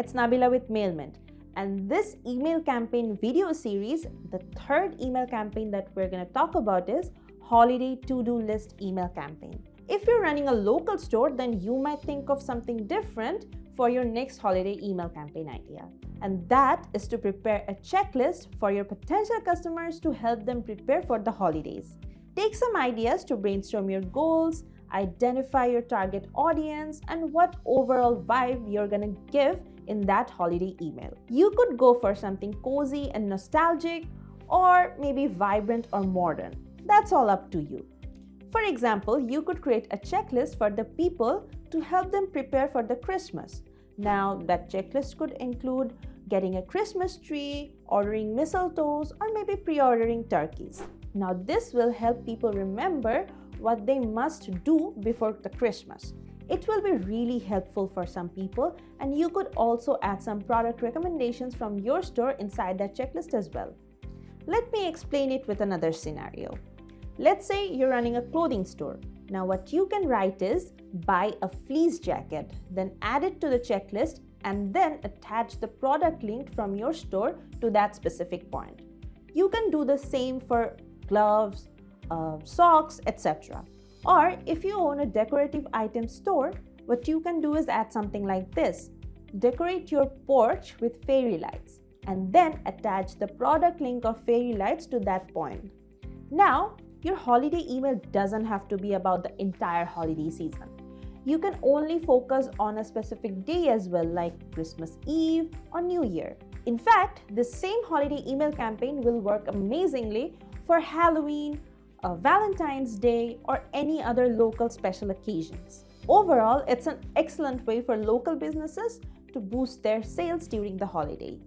it's Nabila with MailMint. And this email campaign video series, the third email campaign that we're going to talk about is Holiday To-Do List email campaign. If you're running a local store, then you might think of something different for your next holiday email campaign idea. And that is to prepare a checklist for your potential customers to help them prepare for the holidays. Take some ideas to brainstorm your goals, identify your target audience, and what overall vibe you're gonna give in that holiday email. You could go for something cozy and nostalgic, or maybe vibrant or modern. That's all up to you. For example, you could create a checklist for the people to help them prepare for the Christmas. Now, that checklist could include getting a Christmas tree, ordering mistletoes, or maybe pre-ordering turkeys. Now, this will help people remember what they must do before the Christmas. It will be really helpful for some people, and you could also add some product recommendations from your store inside that checklist as well. Let me explain it with another scenario. Let's say you're running a clothing store. Now, what you can write is buy a fleece jacket, then add it to the checklist, and then attach the product link from your store to that specific point. You can do the same for gloves, socks, etc. Or if you own a decorative item store, what you can do is add something like this. Decorate your porch with fairy lights and then attach the product link of fairy lights to that point. Now, your holiday email doesn't have to be about the entire holiday season. You can only focus on a specific day as well, like Christmas Eve or New Year. In fact, this same holiday email campaign will work amazingly for Halloween, Valentine's Day, or any other local special occasions. Overall, it's an excellent way for local businesses to boost their sales during the holiday.